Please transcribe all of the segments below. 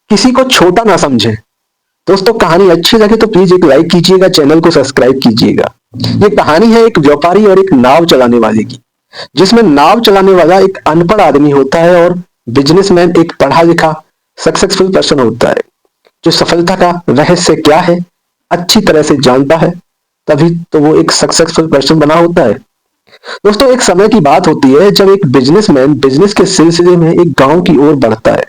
किसी को छोटा ना समझे। दोस्तों कहानी अच्छी लगे तो प्लीज एक लाइक कीजिएगा, चैनल को सब्सक्राइब कीजिएगा। ये कहानी है एक व्यापारी और एक नाव चलाने वाले की, जिसमें नाव चलाने वाला एक अनपढ़ आदमी होता है और बिजनेसमैन एक पढ़ा लिखा सक्सेसफुल पर्सन होता है, जो सफलता का रहस्य क्या है अच्छी तरह से जानता है, तभी तो वो एक सक्सेसफुल पर्सन बना होता है। दोस्तों एक समय की बात होती है जब एक बिजनेसमैन बिजनेस के सिलसिले में एक गांव की ओर बढ़ता है।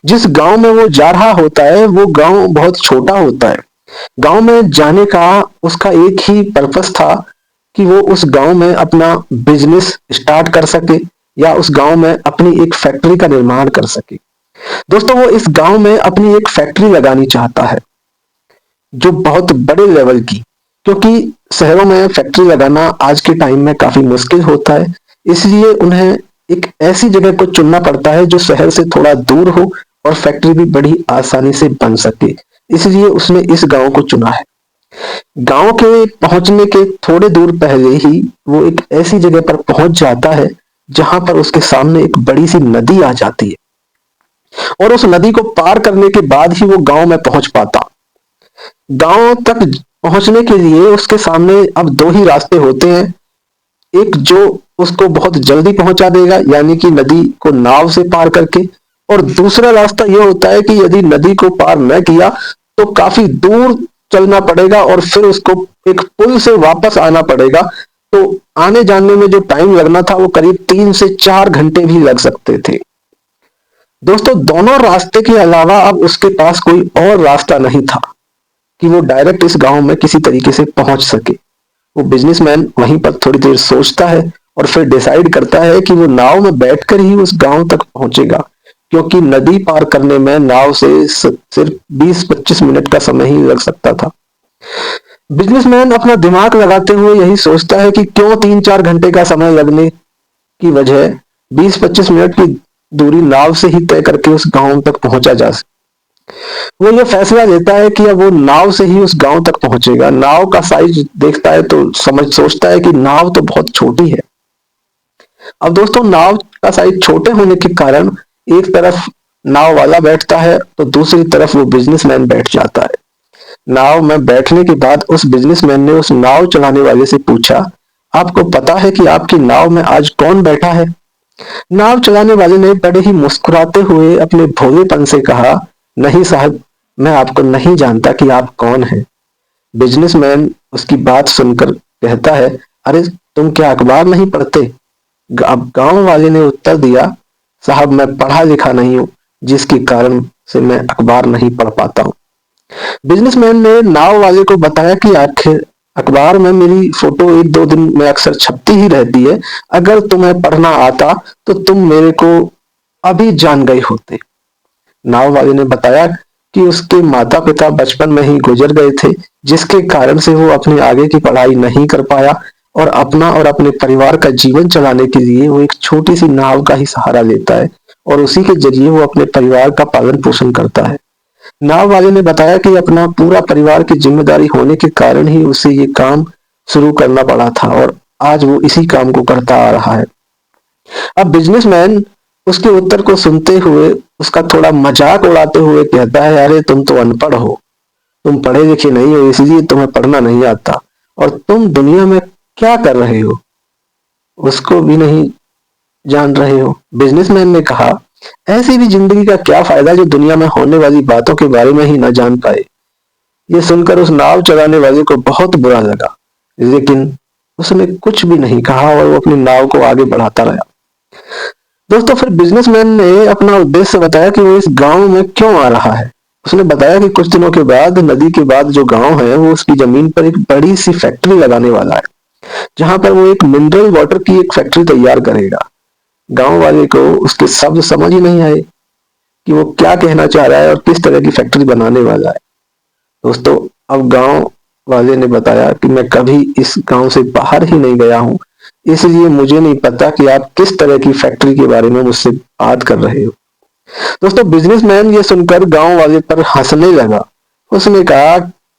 जिस गांव में वो जा रहा होता है वो गांव बहुत छोटा होता है। गांव में जाने का उसका एक ही पर्पस था कि वो उस गांव में अपना बिजनेस स्टार्ट कर सके या उस गांव में अपनी एक फैक्ट्री का निर्माण कर सके। दोस्तों वो इस गांव में अपनी एक फैक्ट्री लगानी चाहता है, जो बहुत बड़े लेवल की, क्योंकि शहरों में फैक्ट्री लगाना आज के टाइम में काफी मुश्किल होता है। इसलिए उन्हें एक ऐसी जगह को चुनना पड़ता है जो शहर से थोड़ा दूर हो और फैक्ट्री भी बड़ी आसानी से बन सके। इसलिए उसने इस गांव को चुना है। गांव के पहुंचने के थोड़े दूर पहले ही वो एक ऐसी जगह पर पहुंच जाता है जहां पर उसके सामने एक बड़ी सी नदी आ जाती है, और उस नदी को पार करने के बाद ही वो गांव में पहुंच पाता। गांव तक पहुंचने के लिए उसके सामने अब दो ही रास्ते होते हैं। एक जो उसको बहुत जल्दी पहुंचा देगा, यानी कि नदी को नाव से पार करके, और दूसरा रास्ता यह होता है कि यदि नदी को पार न किया तो काफी दूर चलना पड़ेगा और फिर उसको एक पुल से वापस आना पड़ेगा। तो आने जाने में जो टाइम लगना था वो करीब 3 से 4 घंटे भी लग सकते थे। दोस्तों दोनों रास्ते के अलावा अब उसके पास कोई और रास्ता नहीं था कि वो डायरेक्ट इस गांव में किसी तरीके से पहुंच सके। वो बिजनेसमैन वहीं पर थोड़ी देर सोचता है और फिर डिसाइड करता है कि वो नाव में बैठकर ही उस गांव तक पहुंचेगा, क्योंकि नदी पार करने में नाव से सिर्फ 20-25 मिनट का समय ही लग सकता था। बिजनेसमैन अपना दिमाग लगाते हुए यही सोचता है कि क्यों 3-4 घंटे का समय लगने की वजह 20-25 मिनट की दूरी नाव से ही तय करके उस गांव तक पहुंचा जा सके। वो ये फैसला लेता है कि अब वो नाव से ही उस गांव तक पहुंचेगा। नाव का साइज देखता है तो सोचता है कि नाव तो बहुत छोटी है। अब दोस्तों नाव का साइज छोटे होने के कारण एक तरफ नाव वाला बैठता है तो दूसरी तरफ वो बिजनेसमैन बैठ जाता है। नाव में बैठने के बाद उस बिजनेसमैन ने उस नाव चलाने वाले से पूछा, आपको पता है कि आपकी नाव में आज कौन बैठा है? नाव चलाने वाले ने बड़े ही मुस्कुराते हुए अपने भोलेपन से कहा, नहीं साहब, मैं आपको नहीं जानता कि आप कौन हैं। बिजनेसमैन उसकी बात सुनकर कहता है, अरे तुम क्या अखबार नहीं पढ़ते? अब गांव वाले ने उत्तर दिया, साहब मैं पढ़ा लिखा नहीं हूं, जिसके कारण से मैं अखबार नहीं पढ़ पाता हूं। बिजनेसमैन ने नाव वाले को बताया कि आखिर अखबार में मेरी फोटो 1-2 दिन में अक्सर छपती ही रहती है। अगर तुम्हें पढ़ना आता तो तुम मेरे को अभी जान गए होते। नाव वाले ने बताया कि उसके माता पिता बचपन में ही गुजर गए थे, जिसके कारण से वो अपनी आगे की पढ़ाई नहीं कर पाया और अपना और अपने परिवार का जीवन चलाने के लिए वो एक छोटी सी नाव का ही सहारा लेता है और उसी के जरिए वो अपने परिवार का पालन पोषण करता है। नाव वाले ने बताया कि अपना पूरा परिवार की जिम्मेदारी होने के कारण ही उसे ये काम शुरू करना पड़ा था और आज वो इसी काम को करता आ रहा है। अब बिजनेसमैन उसके उत्तर को सुनते हुए उसका थोड़ा मजाक उड़ाते हुए कहता है, अरे तुम तो अनपढ़ हो, तुम पढ़े लिखे नहीं हो, इसलिए तुम्हें पढ़ना नहीं आता, और तुम दुनिया में क्या कर रहे हो उसको भी नहीं जान रहे हो। बिजनेसमैन ने कहा, ऐसी भी जिंदगी का क्या फायदा जो दुनिया में होने वाली बातों के बारे में ही न जान पाए। ये सुनकर उस नाव चलाने वाले को बहुत बुरा लगा, लेकिन उसने कुछ भी नहीं कहा और वो अपनी नाव को आगे बढ़ाता रहा। दोस्तों फिर बिजनेसमैन ने अपना उद्देश्य बताया कि वो इस गांव में क्यों आ रहा है। उसने बताया कि कुछ दिनों के बाद नदी के बाद जो गांव है वो उसकी जमीन पर एक बड़ी सी फैक्ट्री लगाने वाला है, जहां पर वो एक मिनरल वाटर की एक फैक्ट्री तैयार करेगा। गांव वाले को उसके शब्द समझ ही नहीं आए कि वो क्या कहना चाह रहा है और किस तरह की फैक्ट्री बनाने वाला है। दोस्तों अब गांव वाले ने बताया कि मैं कभी इस गांव से बाहर ही नहीं गया हूं, इसलिए मुझे नहीं पता कि आप किस तरह की फैक्ट्री के बारे में मुझसे बात कर रहे हो। दोस्तों बिजनेसमैन ये सुनकर गांव वाले पर हंसने लगा। उसने कहा,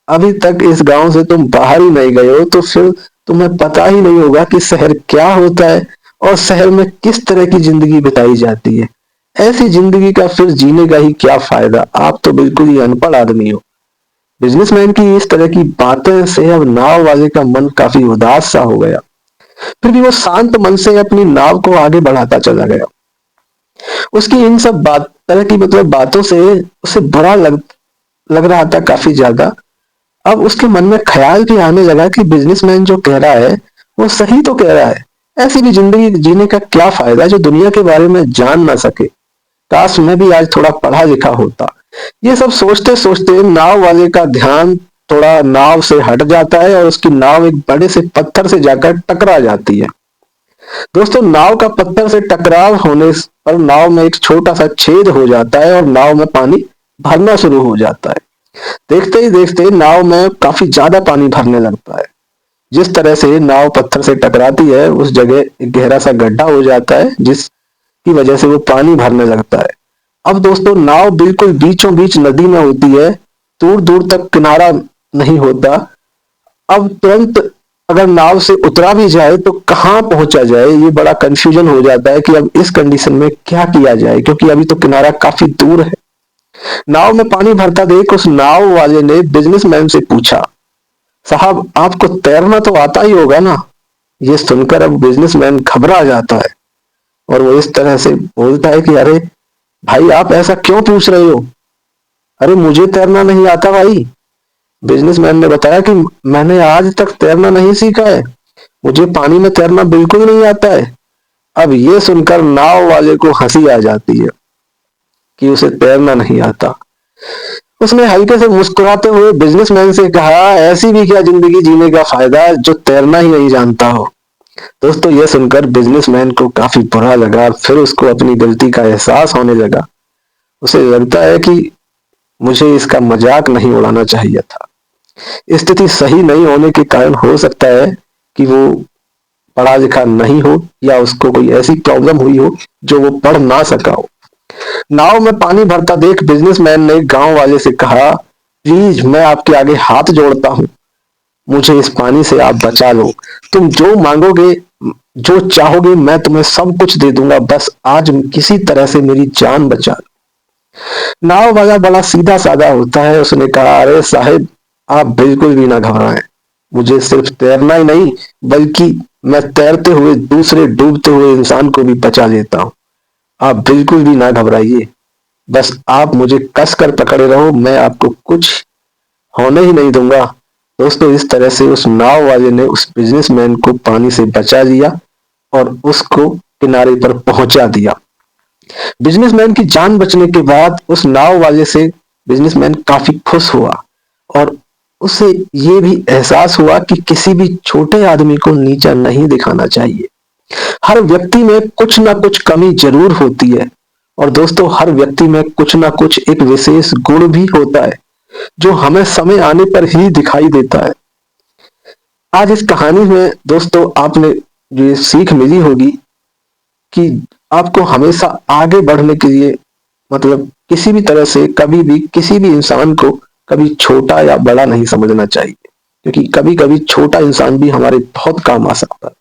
अभी तक इस गांव से तुम बाहर ही नहीं गए हो तो फिर तुम्हें पता ही नहीं होगा कि शहर क्या होता है और शहर में किस तरह की जिंदगी बिताई जाती है। ऐसी जिंदगी का फिर जीने का ही क्या फायदा, आप तो बिल्कुल ही अनपढ़ आदमी हो। बिजनेसमैन की इस तरह की बातें से अब नाव वाले का मन काफी उदास सा हो गया। फिर भी वो शांत मन से अपनी नाव को आगे बढ़ाता चला गया। उसकी इन सब तरह की बातों से उसे बुरा लग रहा था काफी ज्यादा। अब उसके मन में ख्याल भी आने लगा कि बिजनेसमैन जो कह रहा है वो सही तो कह रहा है। ऐसी भी जिंदगी जीने का क्या फायदा जो दुनिया के बारे में जान ना सके। काश मैं भी आज थोड़ा पढ़ा लिखा होता। ये सब सोचते सोचते नाव वाले का ध्यान थोड़ा नाव से हट जाता है और उसकी नाव एक बड़े से पत्थर से जाकर टकरा जाती है। दोस्तों, नाव का पत्थर से टकराव होने पर नाव में एक छोटा सा छेद हो जाता है और नाव में पानी भरना शुरू हो जाता है। देखते ही देखते नाव में काफी ज्यादा पानी भरने लगता है। जिस तरह से नाव पत्थर से टकराती है उस जगह एक गहरा सा गड्ढा हो जाता है जिसकी वजह से वो पानी भरने लगता है। अब दोस्तों, नाव बिल्कुल बीचों बीच नदी में होती है। दूर दूर तक किनारा नहीं होता। अब तुरंत अगर नाव से उतरा भी जाए तो कहाँ पहुंचा जाए, ये बड़ा कंफ्यूजन हो जाता है कि अब इस कंडीशन में क्या किया जाए, क्योंकि अभी तो किनारा काफी दूर है। नाव में पानी भरता देख उस नाव वाले ने बिजनेसमैन से पूछा, साहब आपको तैरना तो आता ही होगा ना। ये सुनकर अब बिजनेसमैन घबरा जाता है और वो इस तरह से बोलता है कि अरे भाई, आप ऐसा क्यों पूछ रहे हो? अरे मुझे तैरना नहीं आता भाई। बिजनेसमैन ने बताया कि मैंने आज तक तैरना नहीं सीखा है। मुझे पानी में तैरना बिल्कुल नहीं आता है। अब ये सुनकर नाव वाले को हंसी आ जाती है कि उसे तैरना नहीं आता। उसने हल्के से मुस्कुराते हुए बिजनेसमैन से कहा, ऐसी भी क्या जिंदगी जीने का फायदा जो तैरना ही नहीं जानता हो। दोस्तों, यह सुनकर बिजनेसमैन को काफी बुरा लगा। फिर उसको अपनी गलती का एहसास होने लगा। उसे लगता है कि मुझे इसका मजाक नहीं उड़ाना चाहिए था। स्थिति सही नहीं होने के कारण हो सकता है कि वो पढ़ा लिखा नहीं हो या उसको कोई ऐसी प्रॉब्लम हुई हो जो वो पढ़ ना सका हो। नाव में पानी भरता देख बिजनेसमैन ने गांव वाले से कहा, प्लीज मैं आपके आगे हाथ जोड़ता हूँ, मुझे इस पानी से आप बचा लो। तुम जो मांगोगे, जो चाहोगे, मैं तुम्हें सब कुछ दे दूंगा, बस आज किसी तरह से मेरी जान बचा लो। नाव वाला बड़ा सीधा साधा होता है। उसने कहा, अरे साहिब, आप बिल्कुल भी ना घबराएं। मुझे सिर्फ तैरना ही नहीं बल्कि मैं तैरते हुए दूसरे डूबते हुए इंसान को भी बचा लेता हूँ। आप बिल्कुल भी ना घबराइए, बस आप मुझे कस कर पकड़े रहो, मैं आपको कुछ होने ही नहीं दूंगा। दोस्तों, इस तरह से उस नाव वाले ने उस बिजनेसमैन को पानी से बचा लिया और उसको किनारे पर पहुंचा दिया। बिजनेसमैन की जान बचने के बाद उस नाव वाले से बिजनेसमैन काफी खुश हुआ और उसे ये भी एहसास हुआ कि किसी भी छोटे आदमी को नीचा नहीं दिखाना चाहिए। हर व्यक्ति में कुछ ना कुछ कमी जरूर होती है और दोस्तों, हर व्यक्ति में कुछ ना कुछ एक विशेष गुण भी होता है जो हमें समय आने पर ही दिखाई देता है। आज इस कहानी में दोस्तों आपने जो ये सीख मिली होगी कि आपको हमेशा आगे बढ़ने के लिए किसी भी तरह से कभी भी किसी भी इंसान को कभी छोटा या बड़ा नहीं समझना चाहिए, क्योंकि कभी कभी छोटा इंसान भी हमारे बहुत काम आ सकता है।